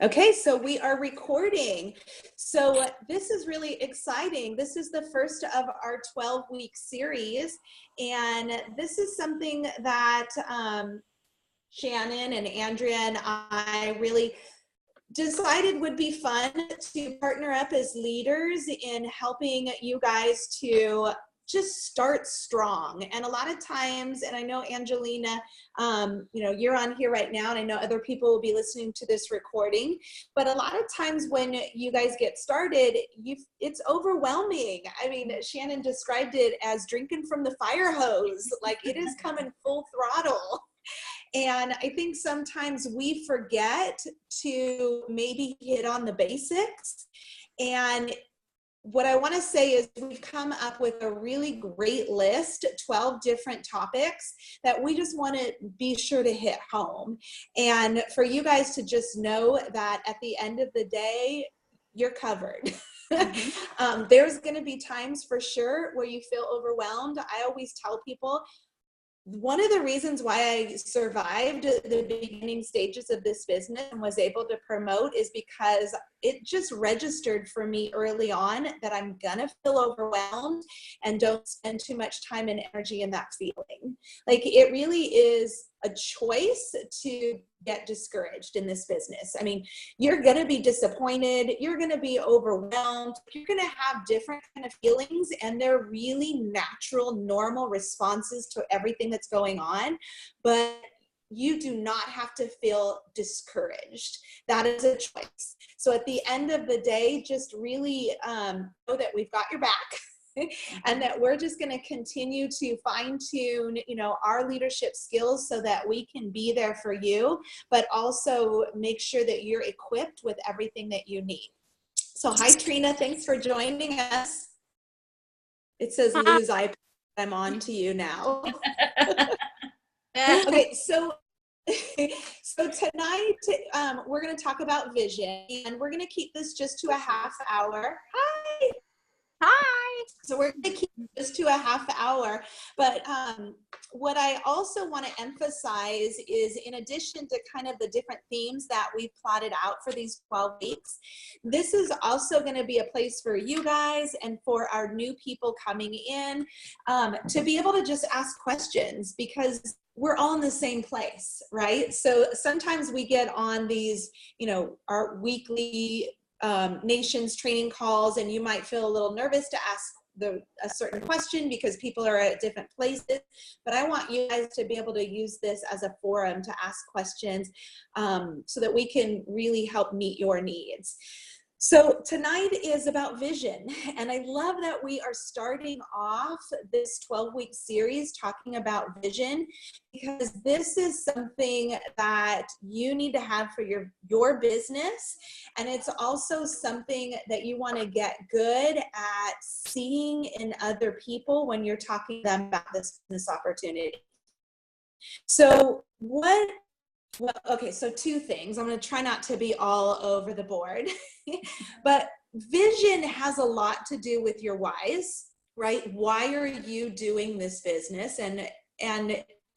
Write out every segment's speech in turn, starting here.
Okay, so we are recording. So this is really exciting. This is the first of our 12-week series, and this is something that Shannon and Andrea and I really decided would be fun to partner up as leaders in helping you guys to just start strong. And a lot of times, and I know Angelina, you're on here right now, and I know other people will be listening to this recording, but a lot of times when you guys get started, it's overwhelming. I mean, Shannon described it as drinking from the fire hose, like it is coming full throttle. And I think sometimes we forget to maybe hit on the basics. And what I want to say is we've come up with a really great list, 12 different topics that we just want to be sure to hit home. And for you guys to just know that at the end of the day, you're covered. There's going to be times for sure where you feel overwhelmed. I always tell people, one of the reasons why I survived the beginning stages of this business and was able to promote is because it just registered for me early on that I'm gonna feel overwhelmed and don't spend too much time and energy in that feeling. Like, it really is a choice to get discouraged in this business. I mean, you're gonna be disappointed, you're gonna be overwhelmed, you're gonna have different kind of feelings, and they're really natural, normal responses to everything that's going on, but you do not have to feel discouraged. That is a choice. So at the end of the day, just really know that we've got your back. And that we're just going to continue to fine tune, our leadership skills so that we can be there for you, but also make sure that you're equipped with everything that you need. So hi, Trina. Thanks for joining us. It says lose iPad. I'm on to you now. Okay, so tonight we're going to talk about vision, and we're going to keep this just to a half hour. Hi. So we're going to keep this to a half hour, but what I also want to emphasize is, in addition to kind of the different themes that we've plotted out for these 12 weeks, this is also going to be a place for you guys and for our new people coming in to be able to just ask questions, because we're all in the same place, right? So sometimes we get on these, our weekly nations training calls, and you might feel a little nervous to ask a certain question because people are at different places. But I want you guys to be able to use this as a forum to ask questions so that we can really help meet your needs. So tonight is about vision, and I love that we are starting off this 12-week series talking about vision, because this is something that you need to have for your business, and it's also something that you want to get good at seeing in other people when you're talking to them about this business opportunity. So okay, so two things. I'm going to try not to be all over the board, but vision has a lot to do with your whys, right? Why are you doing this business? And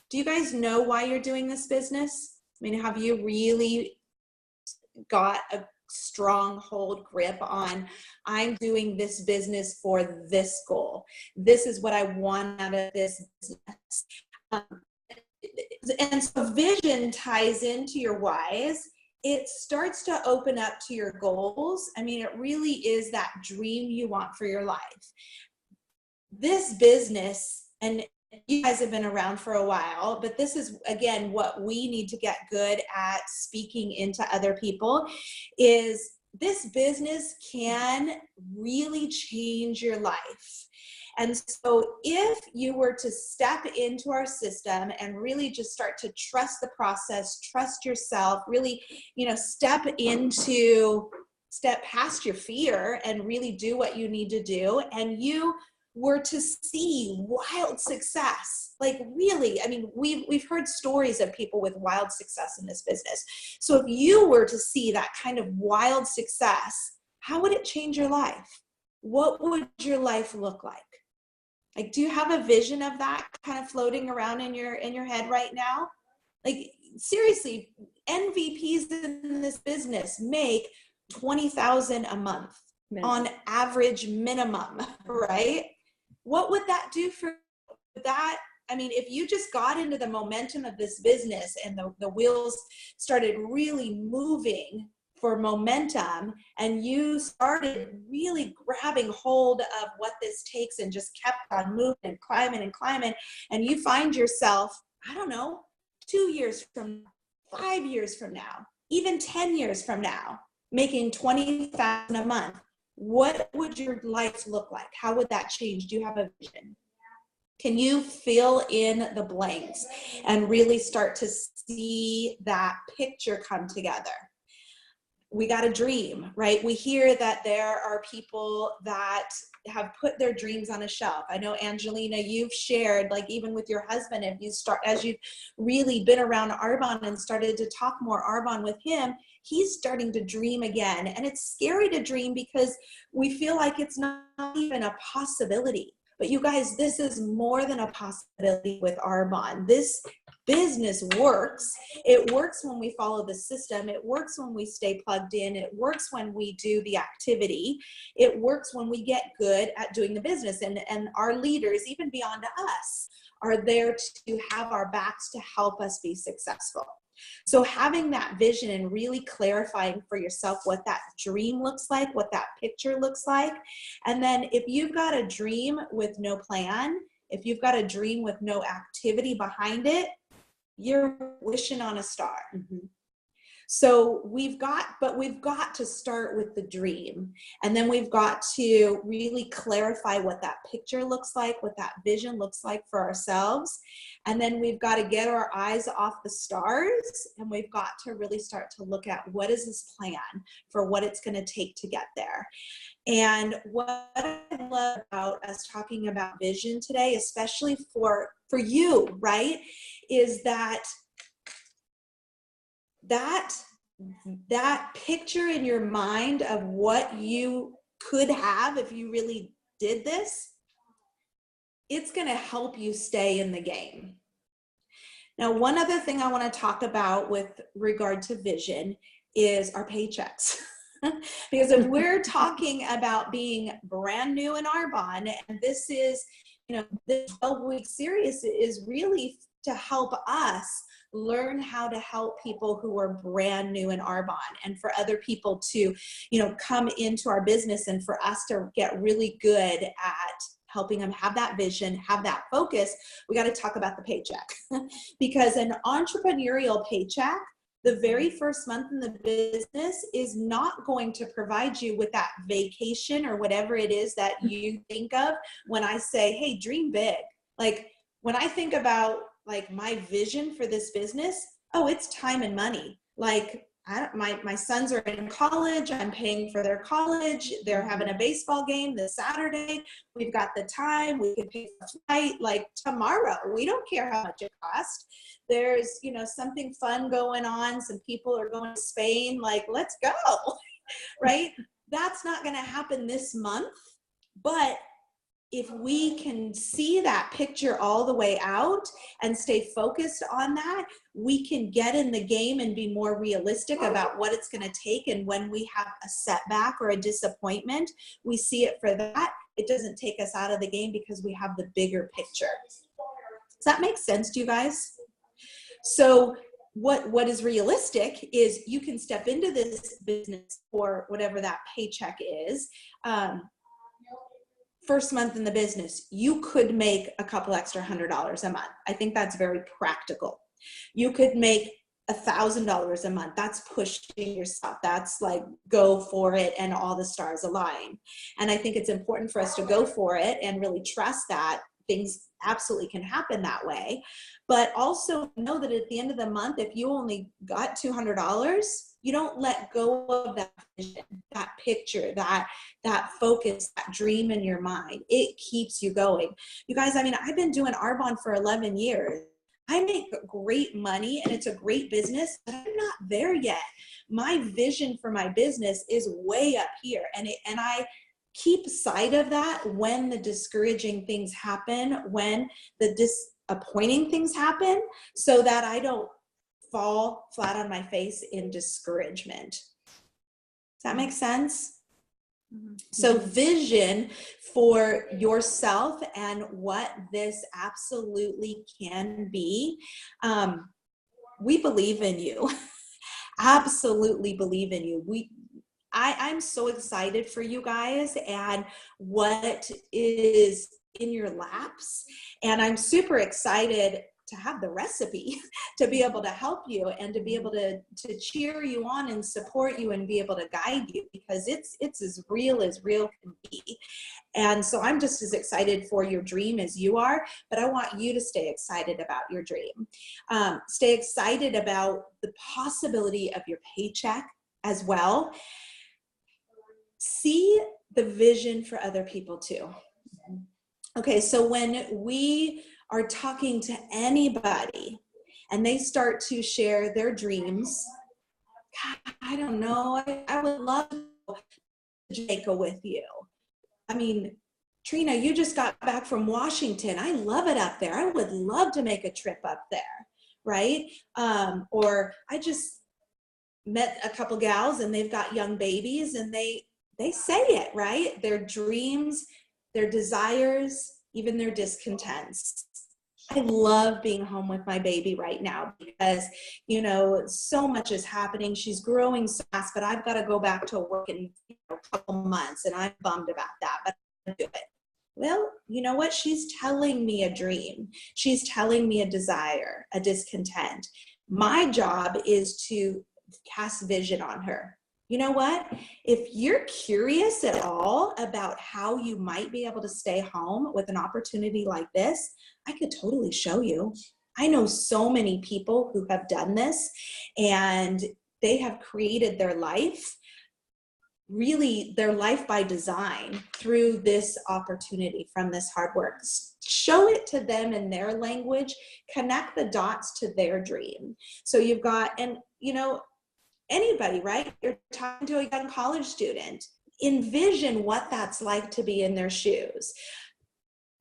do you guys know why you're doing this business? I mean, have you really got a strong hold grip on, I'm doing this business for this goal. This is what I want out of this business. And so vision ties into your whys. It starts to open up to your goals. I mean, it really is that dream you want for your life. This business, and you guys have been around for a while, but this is, again, what we need to get good at speaking into other people, is this business can really change your life. And so if you were to step into our system and really just start to trust the process, trust yourself, really, step past your fear and really do what you need to do, and you were to see wild success, like really, I mean, we've heard stories of people with wild success in this business. So if you were to see that kind of wild success, how would it change your life? What would your life look like? Like, do you have a vision of that kind of floating around in your head right now? Like, seriously, MVPs in this business business make $20,000 a month on average minimum, right? What would that do for that? I mean, if you just got into the momentum of this business and the wheels started really moving for momentum, and you started really grabbing hold of what this takes and just kept on moving and climbing, and you find yourself, I don't know, 2 years from now, 5 years from now, even 10 years from now, making $20,000 a month, what would your life look like? How would that change? Do you have a vision? Can you fill in the blanks and really start to see that picture come together? We got a dream, right? We hear that there are people that have put their dreams on a shelf. I know, Angelina, you've shared, like, even with your husband, if you start, as you've really been around Arbonne and started to talk more Arbonne with him, he's starting to dream again. And it's scary to dream because we feel like it's not even a possibility. But you guys, this is more than a possibility with Arbonne. This business works. It works when we follow the system. It works when we stay plugged in. It works when we do the activity. It works when we get good at doing the business. And our leaders, even beyond us, are there to have our backs to help us be successful. So having that vision and really clarifying for yourself what that dream looks like, what that picture looks like. And then if you've got a dream with no plan, if you've got a dream with no activity behind it, you're wishing on a star. Mm-hmm. So we've got to start with the dream. And then we've got to really clarify what that picture looks like, what that vision looks like for ourselves. And then we've got to get our eyes off the stars, and we've got to really start to look at what is this plan for what it's going to take to get there. And what I love about us talking about vision today, especially for you, right, is that picture in your mind of what you could have if you really did this, it's going to help you stay in the game. Now, one other thing I want to talk about with regard to vision is our paychecks. Because if we're talking about being brand new in Arbonne, and this is, this 12-week series is really to help us learn how to help people who are brand new in Arbonne, and for other people to, come into our business, and for us to get really good at helping them have that vision, have that focus. We got to talk about the paycheck. Because an entrepreneurial paycheck, the very first month in the business, is not going to provide you with that vacation or whatever it is that you think of when I say, hey, dream big. Like, when I think about like my vision for this business, oh, it's time and money. Like, my sons are in college. I'm paying for their college. They're having a baseball game this Saturday. We've got the time. We can pay for flight like tomorrow. We don't care how much it costs. There's, something fun going on. Some people are going to Spain. Like, let's go, right? That's not going to happen this month. But if we can see that picture all the way out and stay focused on that, we can get in the game and be more realistic about what it's going to take. And when we have a setback or a disappointment, we see it for that. It doesn't take us out of the game because we have the bigger picture. Does that make sense to you guys? So what is realistic is you can step into this business for whatever that paycheck is. First month in the business, you could make a couple extra $100 a month. I think that's very practical. You could make $1,000 a month. That's pushing yourself. That's like, go for it and all the stars align. And I think it's important for us to go for it and really trust that things absolutely can happen that way. But also know that at the end of the month, if you only got $200, you don't let go of that vision, that picture, that focus, that dream in your mind. It keeps you going. You guys, I mean, I've been doing Arbonne for 11 years. I make great money and it's a great business, but I'm not there yet. My vision for my business is way up here. And I keep sight of that when the discouraging things happen, when the disappointing things happen, so that I don't fall flat on my face in discouragement. that make sense? Mm-hmm. So vision for yourself and what this absolutely can be. We believe in you. Absolutely believe in you. I'm so excited for you guys and what is in your laps. And I'm super excited to have the recipe to be able to help you and to be able to cheer you on and support you and be able to guide you, because it's as real can be. And so I'm just as excited for your dream as you are, but I want you to stay excited about your dream. Stay excited about the possibility of your paycheck as well. See the vision for other people too. Okay, so when we are talking to anybody and they start to share their dreams, God, I don't know, I would love to go to Jamaica with you. I mean, Trina, you just got back from Washington. I love it up there. I would love to make a trip up there, right? Or I just met a couple gals and they've got young babies and they say it, right? Their dreams, their desires, even their discontents. I love being home with my baby right now because, you know, so much is happening. She's growing so fast, but I've got to go back to work in a couple months, and I'm bummed about that, but I'll do it. Well, you know what? She's telling me a dream. She's telling me a desire, a discontent. My job is to cast vision on her. You know what? If you're curious at all about how you might be able to stay home with an opportunity like this, I could totally show you. I know so many people who have done this and they have created their life, really their life by design, through this opportunity from this hard work. Show it to them in their language, connect the dots to their dream. So you've got, and you know, anybody, right? You're talking to a young college student. Envision what that's like to be in their shoes.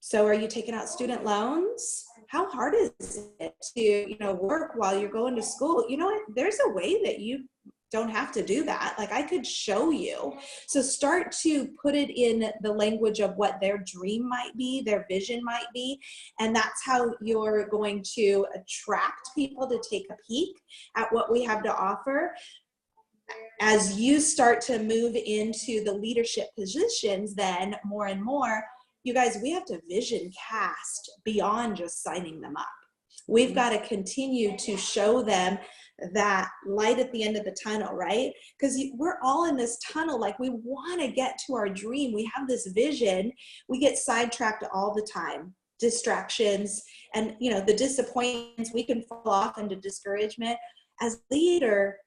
So are you taking out student loans? How hard is it to, you know, work while you're going to school? You know what? There's a way that you don't have to do that. Like, I could show you. So start to put it in the language of what their dream might be, their vision might be. And that's how you're going to attract people to take a peek at what we have to offer. As you start to move into the leadership positions, then more and more, you guys, we have to vision cast beyond just signing them up. We've got to continue to show them that light at the end of the tunnel, right? Because we're all in this tunnel, like we want to get to our dream. We have this vision. We get sidetracked all the time. Distractions and, you know, the disappointments, we can fall off into discouragement. As a leader,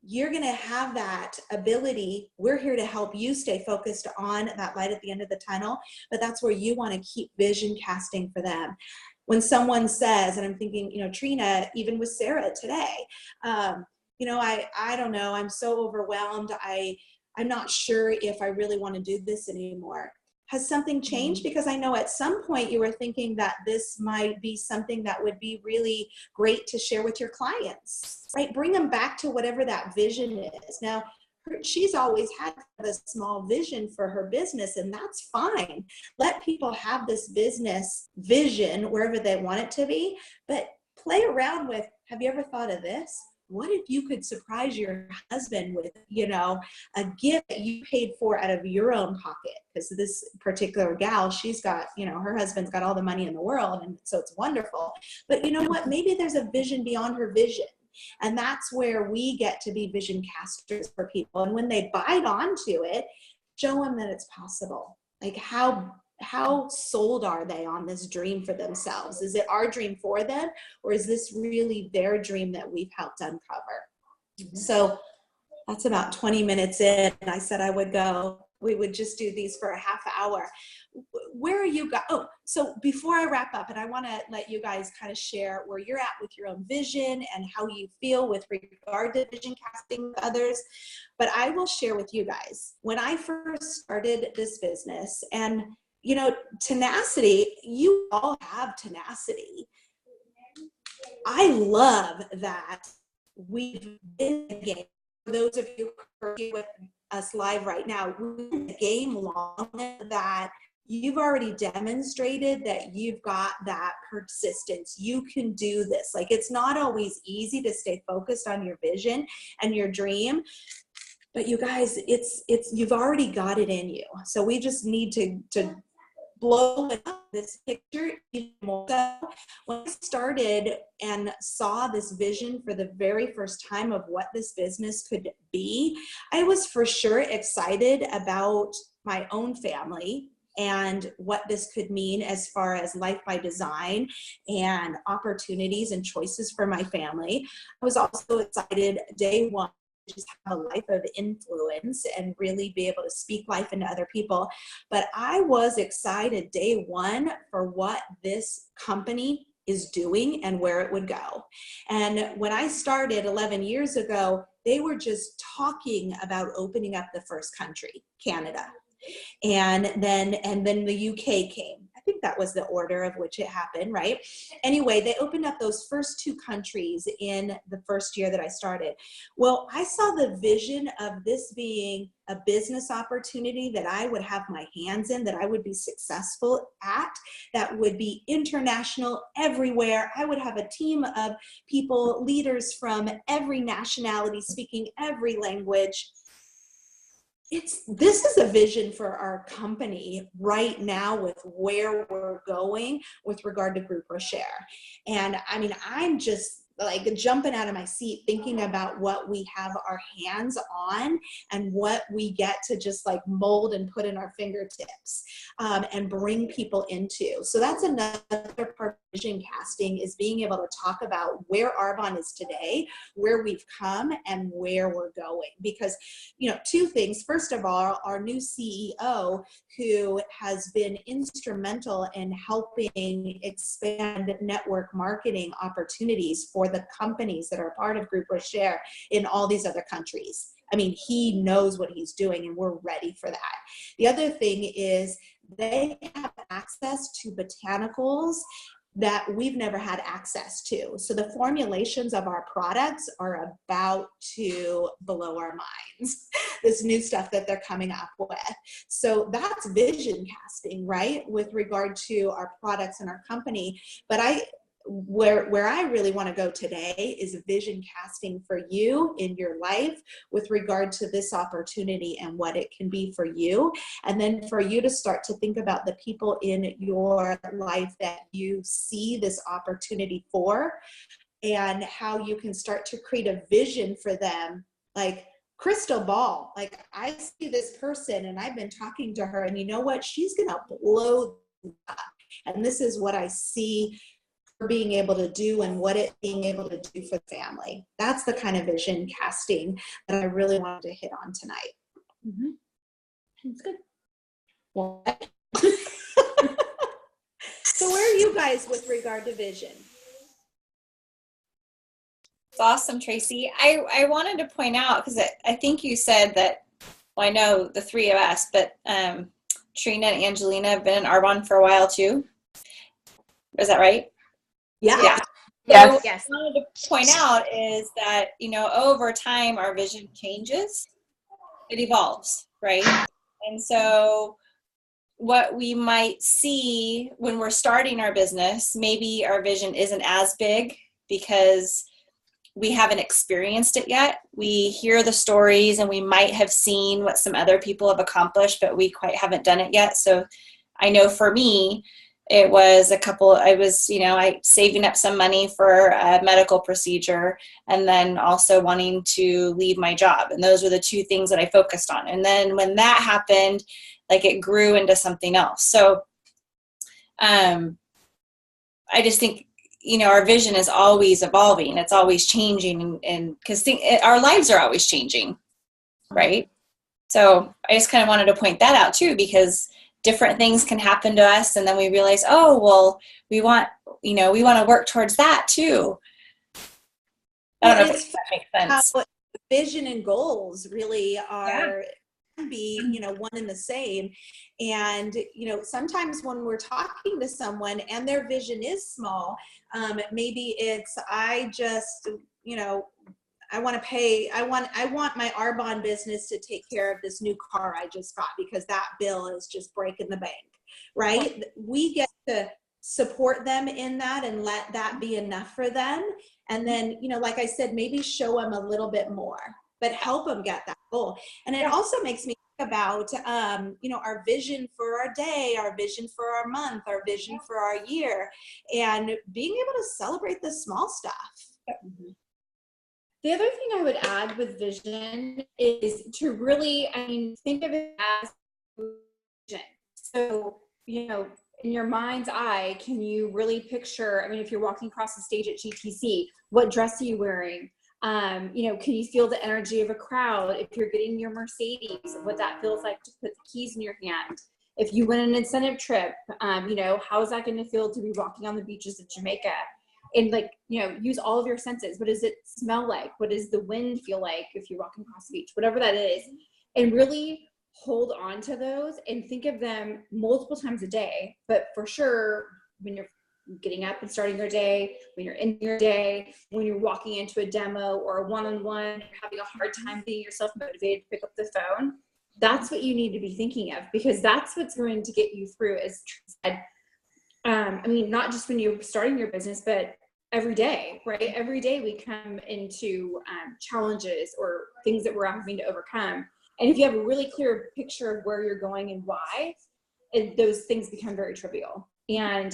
you're going to have that ability. We're here to help you stay focused on that light at the end of the tunnel, but that's where you want to keep vision casting for them. When someone says, and I'm thinking, you know, Trina, even with Sarah today, you know, I don't know, I'm so overwhelmed. I'm not sure if I really want to do this anymore. Has something changed? Because I know at some point you were thinking that this might be something that would be really great to share with your clients, right? Bring them back to whatever that vision is. Now, she's always had a small vision for her business, and that's fine. Let people have this business vision wherever they want it to be, but play around with, have you ever thought of this? What if you could surprise your husband with, you know, a gift that you paid for out of your own pocket? Because this particular gal, she's got, you know, her husband's got all the money in the world, and so it's wonderful. But you know what? Maybe there's a vision beyond her vision. And that's where we get to be vision casters for people. And when they bite onto it, show them that it's possible. Like, how sold are they on this dream for themselves? Is it our dream for them, or is this really their dream that we've helped uncover? Mm-hmm. So that's about 20 minutes in. I said I would go. We would just do these for a half hour. Where are you guys? Oh, so before I wrap up, and I want to let you guys kind of share where you're at with your own vision and how you feel with regard to vision casting with others. But I will share with you guys, when I first started this business, and you know, tenacity, you all have tenacity. I love that we've been in the game. For those of you who are with us live right now, we're in the game long that you've already demonstrated that you've got that persistence. You can do this. Like, it's not always easy to stay focused on your vision and your dream, but you guys, you've already got it in you. So we just need to blow up this picture even more. So when I started and saw this vision for the very first time of what this business could be, I was for sure excited about my own family and what this could mean as far as life by design and opportunities and choices for my family. I was also excited day one just have a life of influence and really be able to speak life into other people. But I was excited day one for what this company is doing and where it would go. And when I started 11 years ago, they were just talking about opening up the first country, Canada. And then the UK came. I think that was the order of which it happened, right? Anyway, they opened up those first two countries in the first year that I started. Well, I saw the vision of this being a business opportunity that I would have my hands in, that I would be successful at, that would be international everywhere. I would have a team of people, leaders from every nationality, speaking every language. This is a vision for our company right now with where we're going with regard to Group Rocher. And I mean, I'm just like jumping out of my seat thinking about what we have our hands on and what we get to just like mold and put in our fingertips and bring people into. So that's another part of vision casting, is being able to talk about where Arbonne is today, where we've come, and where we're going. Because, you know, two things. First of all, our new CEO, who has been instrumental in helping expand network marketing opportunities for the companies that are part of Group Rocher in all these other countries. I mean, he knows what he's doing, and we're ready for that. The other thing is they have access to botanicals that we've never had access to. So the formulations of our products are about to blow our minds, this new stuff that they're coming up with. So that's vision casting, right, with regard to our products and our company. But where I really want to go today is vision casting for you in your life with regard to this opportunity and what it can be for you. And then for you to start to think about the people in your life that you see this opportunity for, and how you can start to create a vision for them, like crystal ball. Like, I see this person and I've been talking to her, and you know what? She's going to blow up. And this is what I see being able to do and what it being able to do for the family. That's the kind of vision casting that I really wanted to hit on tonight. Mm-hmm. That's good. Well, so where are you guys with regard to vision? It's awesome, Tracy. I wanted to point out, because I think you said that, well, I know the three of us, but Trina and Angelina have been in Arbonne for a while too. Is that right? Yeah. So yes. What I wanted to point out is that, you know, over time our vision changes, it evolves, right? And so what we might see when we're starting our business, maybe our vision isn't as big because we haven't experienced it yet. We hear the stories and we might have seen what some other people have accomplished, but we quite haven't done it yet. So I know for me, it was I was saving up some money for a medical procedure, and then also wanting to leave my job. And those were the two things that I focused on. And then when that happened, like, it grew into something else. So I just think, you know, our vision is always evolving. It's always changing, and because our lives are always changing, right? So I just kind of wanted to point that out too, because different things can happen to us, and then we realize, oh, well, we want to work towards that too. I don't know if that makes sense. How vision and goals really are can be, you know, one and the same. And, you know, sometimes when we're talking to someone and their vision is small, maybe it's, I just, you know, I want to pay, I want my Arbonne business to take care of this new car I just got because that bill is just breaking the bank, right? We get to support them in that and let that be enough for them. And then, you know, like I said, maybe show them a little bit more, but help them get that goal. And it also makes me think about, you know, our vision for our day, our vision for our month, our vision for our year, and being able to celebrate the small stuff. The other thing I would add with vision is to really, I mean, think of it as vision. So, you know, in your mind's eye, can you really picture, I mean, if you're walking across the stage at GTC, what dress are you wearing? You know, can you feel the energy of a crowd? If you're getting your Mercedes, what that feels like to put the keys in your hand. If you win an incentive trip, you know, how is that going to feel to be walking on the beaches of Jamaica? And like, you know, use all of your senses. What does it smell like? What does the wind feel like if you're walking across the beach? Whatever that is. And really hold on to those and think of them multiple times a day. But for sure, when you're getting up and starting your day, when you're in your day, when you're walking into a demo or a one-on-one, you're having a hard time getting yourself motivated to pick up the phone, that's what you need to be thinking of, because that's what's going to get you through, as Tracy said. I mean, not just when you're starting your business, but every day, right? Every day we come into challenges or things that we're having to overcome. And if you have a really clear picture of where you're going and why, those things become very trivial. And,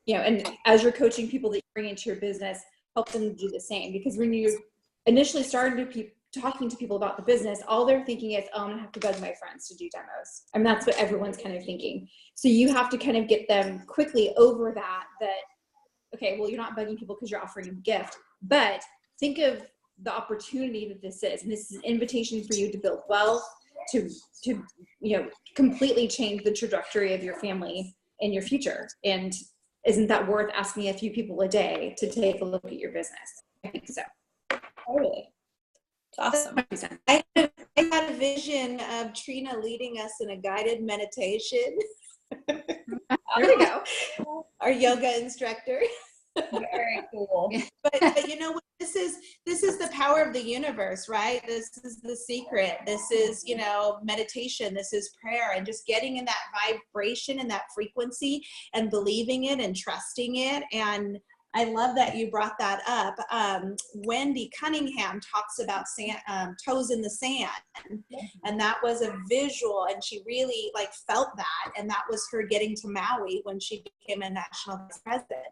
you know, and as you're coaching people that you bring into your business, help them do the same. Because when you initially started talking to people about the business, all they're thinking is, oh, I'm gonna have to bug my friends to do demos. I mean, that's what everyone's kind of thinking. So you have to kind of get them quickly over that, okay, well, you're not bugging people because you're offering a gift, but think of the opportunity that this is. And this is an invitation for you to build wealth, to you know, completely change the trajectory of your family and your future. And isn't that worth asking a few people a day to take a look at your business? I think so. Totally. It's awesome. I had a vision of Trina leading us in a guided meditation. There we go. Our yoga instructor. Very cool. But you know what, this is the power of the universe, right? This is the secret. This is, you know, meditation. This is prayer, and just getting in that vibration and that frequency and believing it and trusting it. And I love that you brought that up. Wendy Cunningham talks about toes in the sand, and that was a visual, and she really like felt that, and that was her getting to Maui when she became a national vice president.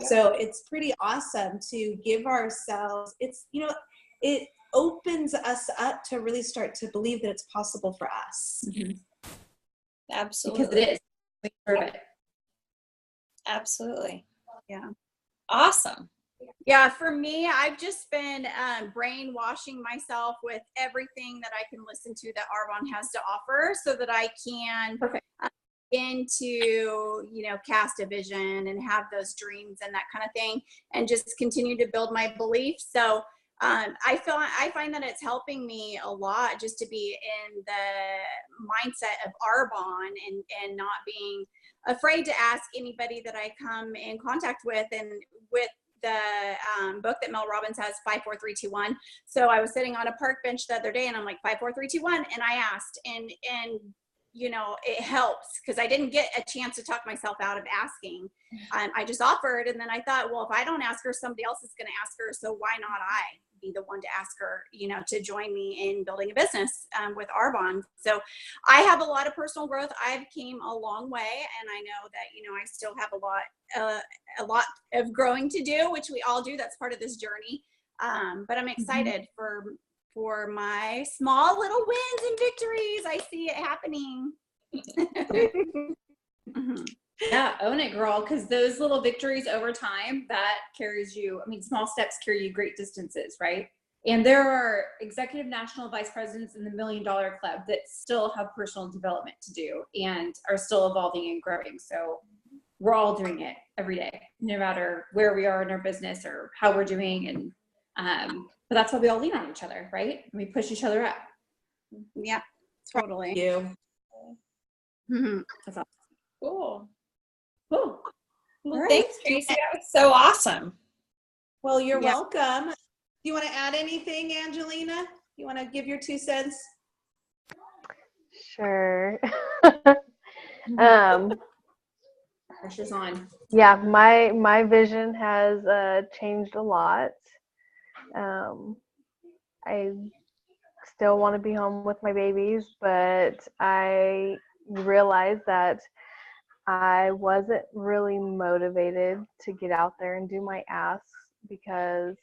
So it's pretty awesome to give ourselves, it's, you know, it opens us up to really start to believe that it's possible for us. Mm-hmm. Absolutely. Because it is. We deserve it. Absolutely. Yeah. Awesome. Yeah, for me, I've just been brainwashing myself with everything that I can listen to that Arbonne has to offer, so that I can into, you know, cast a vision and have those dreams and that kind of thing, and just continue to build my beliefs. So I find that it's helping me a lot just to be in the mindset of Arbonne and not being afraid to ask anybody that I come in contact with. And with the book that Mel Robbins has, 5, 4, 3, 2, 1. So I was sitting on a park bench the other day and I'm like, 5, 4, 3, 2, 1. And I asked, and you know, it helps, because I didn't get a chance to talk myself out of asking. I just offered, and then I thought, well, if I don't ask her, somebody else is going to ask her. So why not I be the one to ask her, you know, to join me in building a business with Arbonne. So I have a lot of personal growth. I've came a long way, and I know that, you know, I still have a lot of growing to do, which we all do. That's part of this journey. But I'm excited for my small little wins and victories. I see it happening. Yeah, own it, girl, because those little victories over time, that carries you, I mean, small steps carry you great distances, right? And there are executive national vice presidents in the $1 Million Club that still have personal development to do and are still evolving and growing. So we're all doing it every day, no matter where we are in our business or how we're doing. And but that's why we all lean on each other, right? And we push each other up. Yeah, totally. You. That's awesome. Cool. Cool. Well, All right. thanks, Tracy. That was so awesome. Well, you're Yeah. welcome. you want to add anything, Angelina? You want to give your 2 cents? Sure. Pressure's on. Yeah, my vision has changed a lot. I still want to be home with my babies, but I realized that I wasn't really motivated to get out there and do my asks because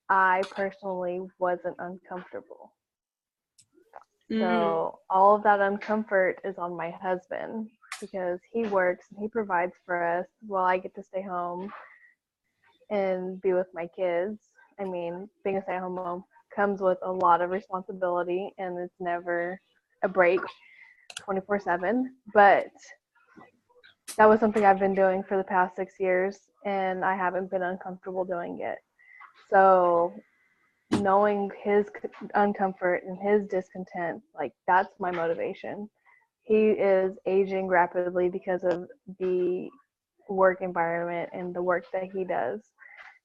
I personally wasn't uncomfortable. So all of that uncomfort is on my husband because he works and he provides for us while I get to stay home and be with my kids. I mean, being a stay-at-home mom comes with a lot of responsibility and it's never a break 24/7, but that was something I've been doing for the past 6 years and I haven't been uncomfortable doing it. So knowing his uncomfort and his discontent, like that's my motivation. He is aging rapidly because of the work environment and the work that he does.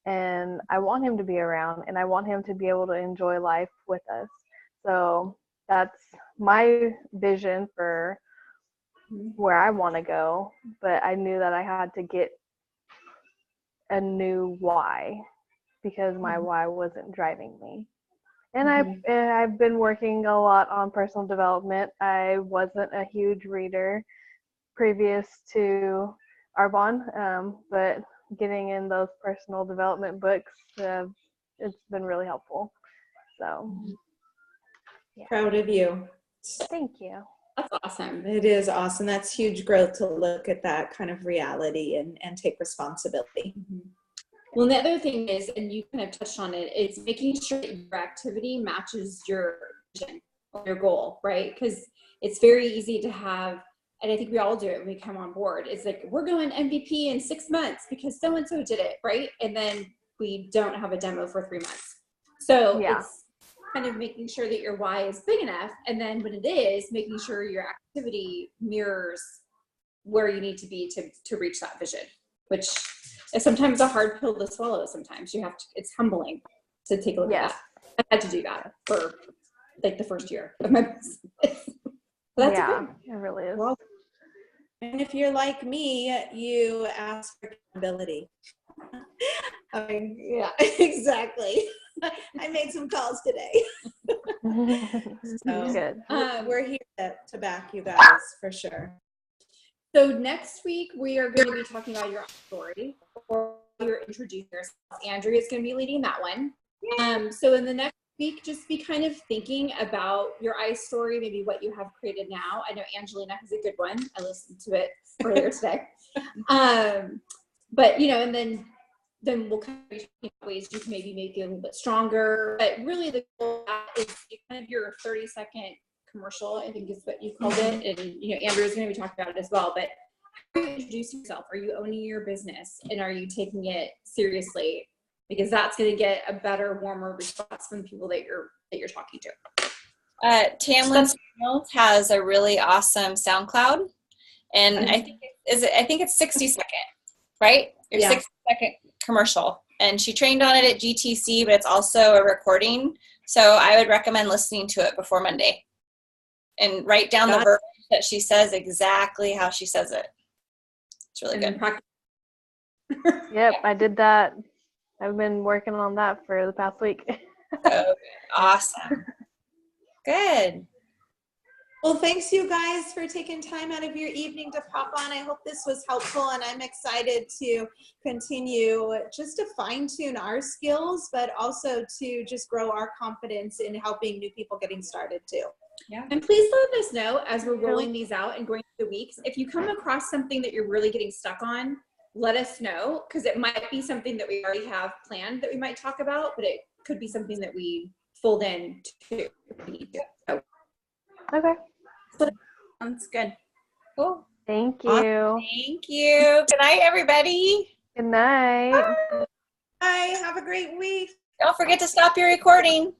And I want him to be around and I want him to be able to enjoy life with us. So that's my vision for where I want to go. But I knew that I had to get a new why because my why wasn't driving me. And I've been working a lot on personal development. I wasn't a huge reader previous to Arbonne, but getting in those personal development books, it's been really helpful. So, yeah. Proud of you. Thank you. That's awesome. It is awesome. That's huge growth to look at that kind of reality and take responsibility. Well, the other thing is, and you kind of touched on it, is making sure that your activity matches your vision or your goal, right? Because it's very easy to have, and I think we all do it when we come on board. It's like, we're going MVP in 6 months because so-and-so did it, right? And then we don't have a demo for 3 months. So it's kind of making sure that your why is big enough. And then when it is, making sure your activity mirrors where you need to be to reach that vision, which is sometimes a hard pill to swallow. Sometimes you have to, it's humbling to take a look at that. I had to do that for like the first year of my business. That's it really is. Well, and if you're like me, you ask for accountability. Yeah, exactly. I made some calls today. So good. We're here to back you guys for sure. So next week we are going to be talking about your story or your introducing yourself. Andrea is going to be leading that one. So in the next week, just be kind of thinking about your story, maybe what you have created now. I know Angelina has a good one. I listened to it earlier today. But you know, and then we'll kind of be talking about ways you can maybe make it a little bit stronger. But really the goal is kind of your 30-second commercial, I think is what you called it. And you know, Andrew's going to be talking about it as well. But how are you introducing yourself? Are you owning your business? And are you taking it seriously? Because that's going to get a better, warmer response from the people that you're talking to. Tamlin Samuels has a really awesome SoundCloud, and I think it's 60 second, right? Your 60-second commercial, and she trained on it at GTC, but it's also a recording. So I would recommend listening to it before Monday, and write down the verbiage that she says exactly how she says it. It's really good. Yep, I did that. I've been working on that for the past week. Oh, awesome. Good. Well, thanks you guys for taking time out of your evening to pop on. I hope this was helpful, and I'm excited to continue just to fine-tune our skills, but also to just grow our confidence in helping new people getting started too. Yeah. And please let us know as we're rolling these out and going through the weeks. If you come across something that you're really getting stuck on, let us know, because it might be something that we already have planned that we might talk about, but it could be something that we fold in to. Okay. Sounds good. Cool. Thank you. Thank you. Good night, everybody. Good night. Bye. Have a great week. Don't forget to stop your recording.